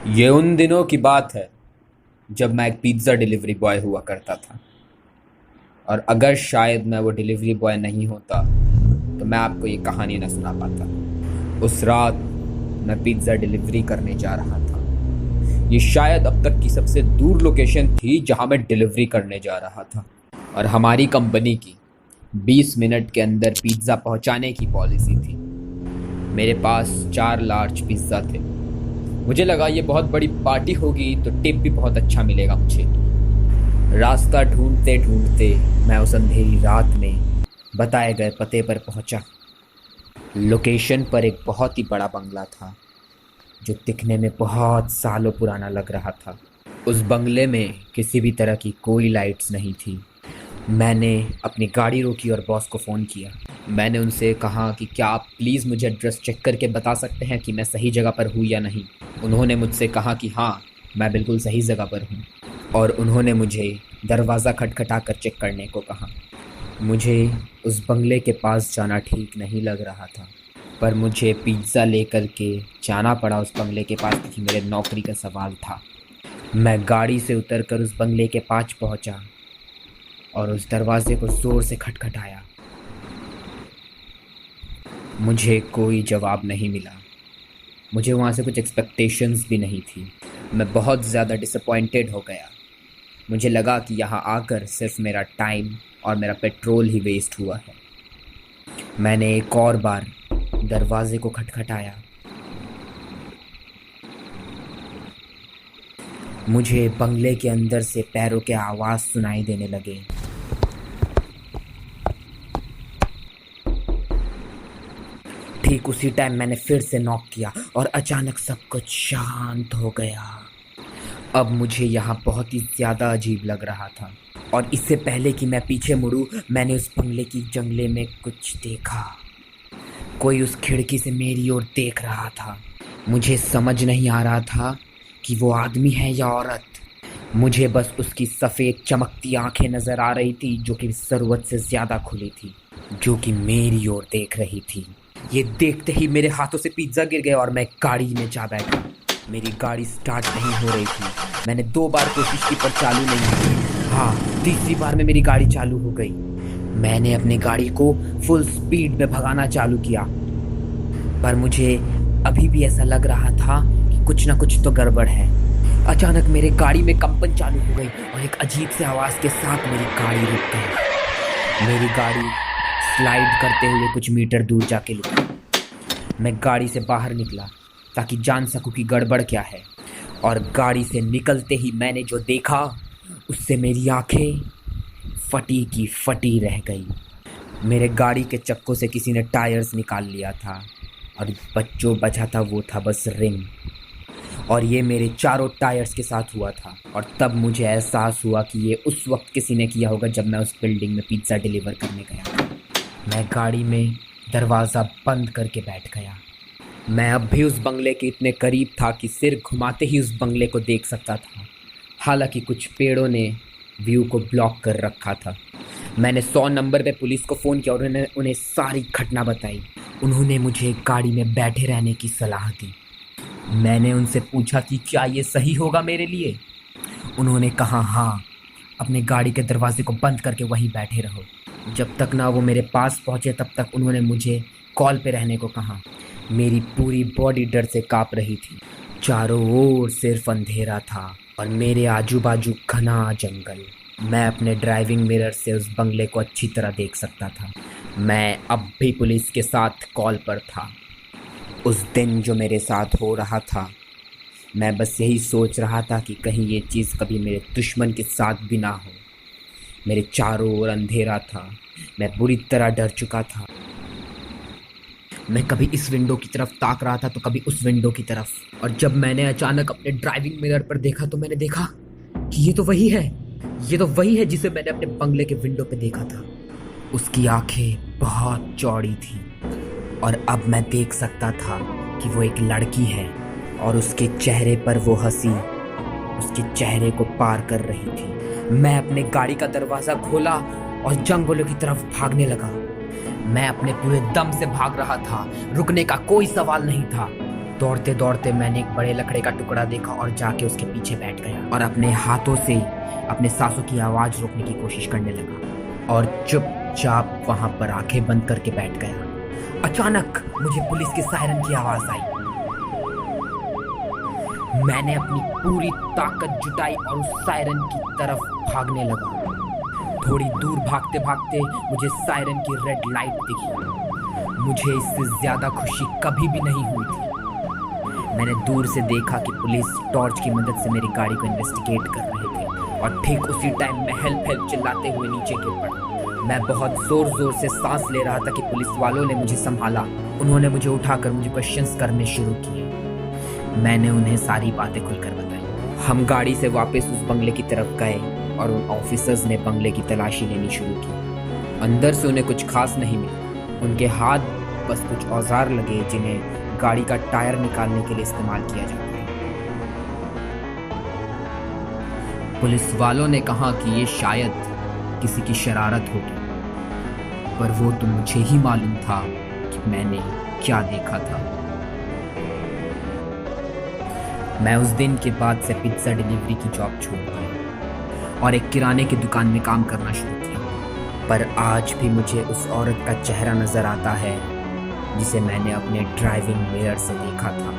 ये उन दिनों की बात है जब मैं एक पिज़्ज़ा डिलीवरी बॉय हुआ करता था। और अगर शायद मैं वो डिलीवरी बॉय नहीं होता तो मैं आपको ये कहानी ना सुना पाता। उस रात मैं पिज़्ज़ा डिलीवरी करने जा रहा था। ये शायद अब तक की सबसे दूर लोकेशन थी जहां मैं डिलीवरी करने जा रहा था। और हमारी कंपनी की 20 मिनट के अंदर पिज़्ज़ा पहुंचाने की पॉलिसी थी। मेरे पास 4 लार्ज पिज़्ज़ा थे। मुझे लगा ये बहुत बड़ी पार्टी होगी तो टिप भी बहुत अच्छा मिलेगा मुझे। रास्ता ढूंढते ढूंढते मैं उस अंधेरी रात में बताए गए पते पर पहुंचा। लोकेशन पर एक बहुत ही बड़ा बंगला था जो दिखने में बहुत सालों पुराना लग रहा था। उस बंगले में किसी भी तरह की कोई लाइट्स नहीं थी। मैंने अपनी गाड़ी रोकी और बॉस को फ़ोन किया। मैंने उनसे कहा कि क्या आप प्लीज़ मुझे एड्रेस चेक करके बता सकते हैं कि मैं सही जगह पर हूँ या नहीं। उन्होंने मुझसे कहा कि हाँ, मैं बिल्कुल सही जगह पर हूँ। और उन्होंने मुझे दरवाज़ा खटखटा कर चेक करने को कहा। मुझे उस बंगले के पास जाना ठीक नहीं लग रहा था, पर मुझे पिज़्ज़ा लेकर के जाना पड़ा उस बंगले के पास क्योंकि मेरे नौकरी का सवाल था। मैं गाड़ी से उतरकर उस बंगले के पास पहुंचा और उस दरवाजे को ज़ोर से खटखटाया। मुझे कोई जवाब नहीं मिला। मुझे वहाँ से कुछ एक्सपेक्टेशंस भी नहीं थी। मैं बहुत ज़्यादा डिसअपॉइंटेड हो गया। मुझे लगा कि यहाँ आकर सिर्फ मेरा टाइम और मेरा पेट्रोल ही वेस्ट हुआ है। मैंने एक और बार दरवाजे को खटखटाया। मुझे बंगले के अंदर से पैरों के आवाज़ सुनाई देने लगे। ठीक उसी टाइम मैंने फिर से नॉक किया और अचानक सब कुछ शांत हो गया। अब मुझे यहाँ बहुत ही ज़्यादा अजीब लग रहा था। और इससे पहले कि मैं पीछे मुड़ूँ, मैंने उस बंगले की जंगले में कुछ देखा। कोई उस खिड़की से मेरी ओर देख रहा था। मुझे समझ नहीं आ रहा था कि वो आदमी है या औरत। मुझे बस उसकी सफ़ेद चमकती आंखें नज़र आ रही थी जो कि ज़रूरत से ज़्यादा खुली थी, जो कि मेरी ओर देख रही थी। ये देखते ही मेरे हाथों से पिज़्ज़ा गिर गया और मैं गाड़ी में जा बैठा। मेरी गाड़ी स्टार्ट नहीं हो रही थी। मैंने 2 बार कोशिश की पर चालू नहीं हुई। हाँ, तीसरी बार में मेरी गाड़ी चालू हो गई। मैंने अपनी गाड़ी को फुल स्पीड में भगाना चालू किया, पर मुझे अभी भी ऐसा लग रहा था कि कुछ ना कुछ तो गड़बड़ है। अचानक मेरे गाड़ी में कंपन चालू हो गई और एक अजीब से आवाज़ के साथ मेरी गाड़ी रुक गई। मेरी गाड़ी स्लाइड करते हुए कुछ मीटर दूर जाके रुकी। मैं गाड़ी से बाहर निकला ताकि जान सकूं कि गड़बड़ क्या है। और गाड़ी से निकलते ही मैंने जो देखा उससे मेरी आंखें फटी की फटी रह गई। मेरे गाड़ी के चक्कों से किसी ने टायर्स निकाल लिया था और जो बचा था वो था बस रिंग। और ये मेरे चारों टायर्स के साथ हुआ था। और तब मुझे एहसास हुआ कि ये उस वक्त किसी ने किया होगा जब मैं उस बिल्डिंग में पिज़्ज़ा डिलीवर करने गया था। मैं गाड़ी में दरवाज़ा बंद करके बैठ गया। मैं अब भी उस बंगले के इतने करीब था कि सिर घुमाते ही उस बंगले को देख सकता था। हालांकि कुछ पेड़ों ने व्यू को ब्लॉक कर रखा था। मैंने 100 नंबर पे पुलिस को फ़ोन किया और उन्हें सारी घटना बताई। उन्होंने मुझे गाड़ी में बैठे रहने की सलाह दी। मैंने उनसे पूछा कि क्या ये सही होगा मेरे लिए। उन्होंने कहा हाँ, अपने गाड़ी के दरवाजे को बंद करके वहीं बैठे रहो। जब तक ना वो मेरे पास पहुँचे तब तक उन्होंने मुझे कॉल पे रहने को कहा। मेरी पूरी बॉडी डर से काँप रही थी। चारों ओर सिर्फ अंधेरा था और मेरे आजू बाजू घना जंगल। मैं अपने ड्राइविंग मिरर से उस बंगले को अच्छी तरह देख सकता था। मैं अब भी पुलिस के साथ कॉल पर था। उस दिन जो मेरे साथ हो रहा था, मैं बस यही सोच रहा था कि कहीं ये चीज़ कभी मेरे दुश्मन के साथ भी ना हो। मेरे चारों ओर अंधेरा था। मैं बुरी तरह डर चुका था। मैं कभी इस विंडो की तरफ ताक रहा था तो कभी उस विंडो की तरफ। और जब मैंने अचानक अपने ड्राइविंग मिरर पर देखा तो मैंने देखा कि ये तो वही है। ये तो वही है जिसे मैंने अपने बंगले के विंडो पे देखा था। उसकी आंखें बहुत चौड़ी थी और अब मैं देख सकता था कि वो एक लड़की है और उसके चेहरे पर वो हंसी उसके चेहरे को पार कर रही थी। मैं अपने गाड़ी का दरवाज़ा खोला और जंगलों की तरफ भागने लगा। मैं अपने पूरे दम से भाग रहा था। रुकने का कोई सवाल नहीं था। दौड़ते दौड़ते मैंने एक बड़े लकड़े का टुकड़ा देखा और जाके उसके पीछे बैठ गया और अपने हाथों से अपने सांसों की आवाज रोकने की कोशिश करने लगा और चुपचाप वहां पर आंखें बंद करके बैठ गया। अचानक मुझे पुलिस की सायरन की आवाज आई। मैंने अपनी पूरी ताकत जुटाई और उस सायरन की तरफ भागने लगा। थोड़ी दूर भागते भागते मुझे सायरन की रेड लाइट दिखी। मुझे इससे ज्यादा खुशी कभी भी नहीं हुई थी। मैंने दूर से देखा कि पुलिस टॉर्च की मदद से मेरी गाड़ी को इन्वेस्टिगेट कर रहे थे और ठीक उसी टाइम मैं हेल्प हेल्प चिल्लाते हुए नीचे गिर पड़ा। मैं बहुत जोर जोर से सांस ले रहा था कि पुलिस वालों ने मुझे संभाला। उन्होंने मुझे उठाकर मुझे क्वेश्चंस करने शुरू किए। मैंने उन्हें सारी बातें खुलकर बताई। हम गाड़ी से वापस उस बंगले की तरफ गए और उन ऑफिसर्स ने बंगले की तलाशी लेनी शुरू की। अंदर से उन्हें कुछ खास नहीं मिला। उनके हाथ बस कुछ औजार लगे जिन्हें गाड़ी का टायर निकालने के लिए इस्तेमाल किया जाता है। पुलिस वालों ने कहा कि ये शायद किसी की शरारत होगी, पर वो तो मुझे ही मालूम था कि मैंने क्या देखा था। मैं उस दिन के बाद से पिज्जा डिलीवरी की जॉब छोड़ दी और एक किराने की दुकान में काम करना शुरू किया। पर आज भी मुझे उस औरत का चेहरा नजर आता है जिसे मैंने अपने ड्राइविंग मिरर से देखा था।